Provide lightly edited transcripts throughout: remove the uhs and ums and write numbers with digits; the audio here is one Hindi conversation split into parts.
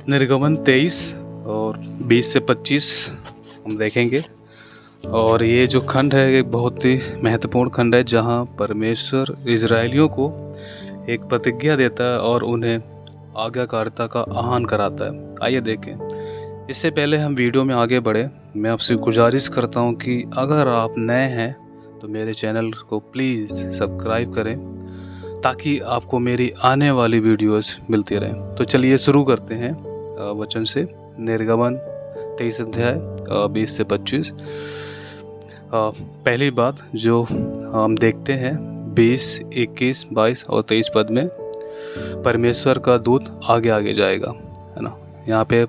निर्गमन 23 और 20 से 25 हम देखेंगे। और ये जो खंड है एक बहुत ही महत्वपूर्ण खंड है, जहाँ परमेश्वर इजरायलियों को एक प्रतिज्ञा देता है और उन्हें आज्ञाकारिता का आह्वान कराता है। आइए देखें। इससे पहले हम वीडियो में आगे बढ़े, मैं आपसे गुजारिश करता हूँ कि अगर आप नए हैं तो मेरे चैनल को प्लीज़ सब्सक्राइब करें, ताकि आपको मेरी आने वाली वीडियोस मिलती रहें। तो चलिए शुरू करते हैं वचन से। निर्गमन 23 अध्याय 20 से 25। पहली बात जो हम देखते हैं 20, 21, 22 और 23 पद में, परमेश्वर का दूत आगे आगे जाएगा, है ना। यहाँ पे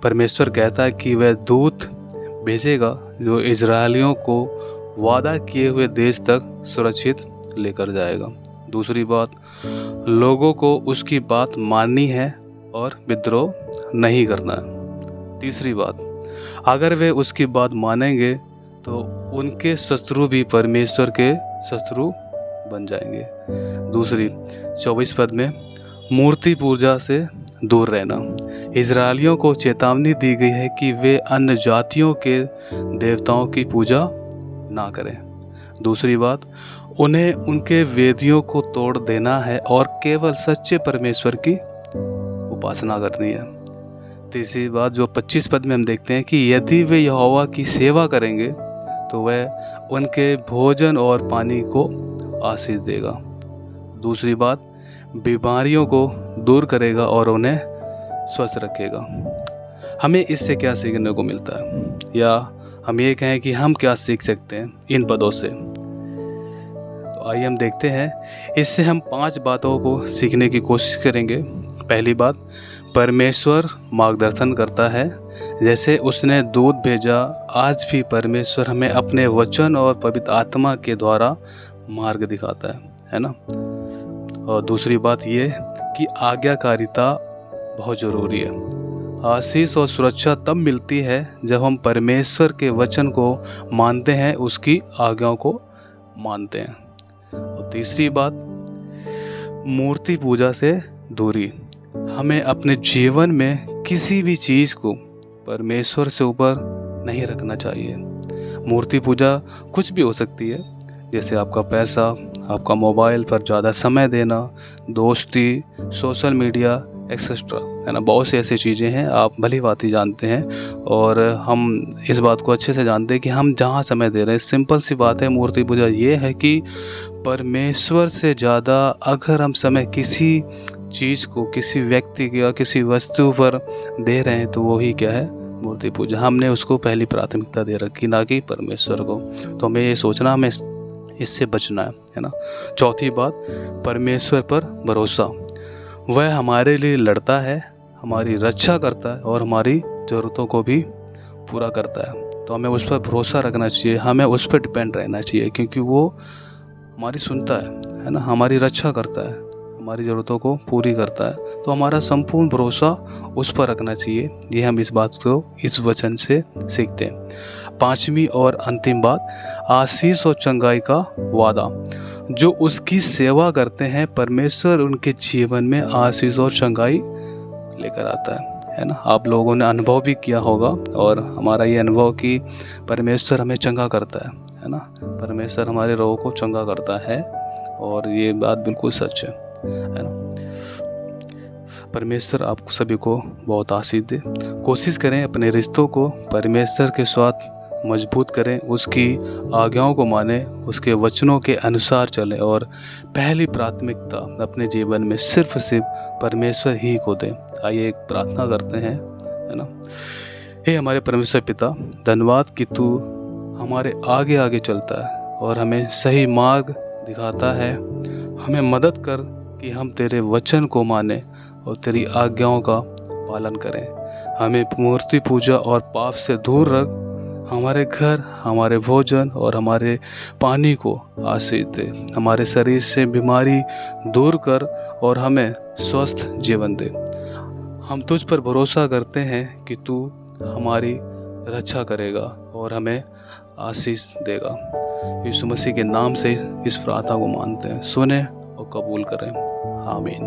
परमेश्वर कहता है कि वह दूत भेजेगा जो इजरायलियों को वादा किए हुए देश तक सुरक्षित लेकर जाएगा। दूसरी बात, लोगों को उसकी बात माननी है और विद्रोह नहीं करना है। तीसरी बात, अगर वे उसकी बात मानेंगे तो उनके शत्रु भी परमेश्वर के शत्रु बन जाएंगे। दूसरी 24 पद में, मूर्ति पूजा से दूर रहना। इजरायलियों को चेतावनी दी गई है कि वे अन्य जातियों के देवताओं की पूजा ना करें। दूसरी बात, उन्हें उनके वेदियों को तोड़ देना है और केवल सच्चे परमेश्वर की उपासना करनी है। तीसरी बात जो 25 पद में हम देखते हैं कि यदि वे यहोवा की सेवा करेंगे तो वह उनके भोजन और पानी को आशीष देगा। दूसरी बात, बीमारियों को दूर करेगा और उन्हें स्वस्थ रखेगा। हमें इससे क्या सीखने को मिलता है, या हम ये कहें कि हम क्या सीख सकते हैं इन पदों से? तो आइए हम देखते हैं। इससे हम 5 बातों को सीखने की कोशिश करेंगे। पहली बात, परमेश्वर मार्गदर्शन करता है। जैसे उसने दूत भेजा, आज भी परमेश्वर हमें अपने वचन और पवित्र आत्मा के द्वारा मार्ग दिखाता है ना। और दूसरी बात ये कि आज्ञाकारिता बहुत ज़रूरी है। आशीष और सुरक्षा तब मिलती है जब हम परमेश्वर के वचन को मानते हैं, उसकी आज्ञाओं को मानते हैं। और तीसरी बात, मूर्ति पूजा से दूरी। हमें अपने जीवन में किसी भी चीज़ को परमेश्वर से ऊपर नहीं रखना चाहिए। मूर्ति पूजा कुछ भी हो सकती है, जैसे आपका पैसा, आपका मोबाइल पर ज़्यादा समय देना, दोस्ती, सोशल मीडिया एक्सेट्रा, है ना। बहुत सी ऐसी चीज़ें हैं, आप भली बात ही जानते हैं और हम इस बात को अच्छे से जानते हैं कि हम जहाँ समय दे रहे हैं। सिंपल सी बात है, मूर्ति पूजा ये है कि परमेश्वर से ज़्यादा अगर हम समय किसी चीज़ को, किसी व्यक्ति या किसी वस्तु पर दे रहे हैं तो वो ही क्या है, मूर्ति पूजा। हमने उसको पहली प्राथमिकता दे रखी, ना कि परमेश्वर को। तो हमें ये सोचना, हमें इससे बचना है ना। चौथी बात, परमेश्वर पर भरोसा। वह हमारे लिए लड़ता है, हमारी रक्षा करता है और हमारी ज़रूरतों को भी पूरा करता है। तो हमें उस पर भरोसा रखना चाहिए, हमें उस पर डिपेंड रहना चाहिए, क्योंकि वो हमारी सुनता है ना, हमारी रक्षा करता है, हमारी ज़रूरतों को पूरी करता है। तो हमारा संपूर्ण भरोसा उस पर रखना चाहिए। ये हम इस बात को इस वचन से सीखते हैं। 5वीं और अंतिम बात, आशीष और चंगाई का वादा। जो उसकी सेवा करते हैं, परमेश्वर उनके जीवन में आशीष और चंगाई लेकर आता है ना। आप लोगों ने अनुभव भी किया होगा, और हमारा ये अनुभव कि परमेश्वर हमें चंगा करता है ना। परमेश्वर हमारे रोगों को चंगा करता है, और ये बात बिल्कुल सच है ना। परमेश्वर आप सभी को बहुत आशीष दे। कोशिश करें अपने रिश्तों को परमेश्वर के साथ मजबूत करें, उसकी आज्ञाओं को मानें, उसके वचनों के अनुसार चलें, और पहली प्राथमिकता अपने जीवन में सिर्फ परमेश्वर ही को दें। आइए एक प्रार्थना करते हैं, है ना। हे हमारे परमेश्वर पिता, धन्यवाद कि तू हमारे आगे आगे चलता है और हमें सही मार्ग दिखाता है। हमें मदद कर कि हम तेरे वचन को मानें और तेरी आज्ञाओं का पालन करें। हमें मूर्ति पूजा और पाप से दूर रख, हमारे घर, हमारे भोजन और हमारे पानी को आशीष दे। हमारे शरीर से बीमारी दूर कर और हमें स्वस्थ जीवन दे। हम तुझ पर भरोसा करते हैं कि तू हमारी रक्षा करेगा और हमें आशीष देगा। यीशु मसीह के नाम से इस प्रार्थना को मानते हैं, सुने और कबूल करें। आमीन।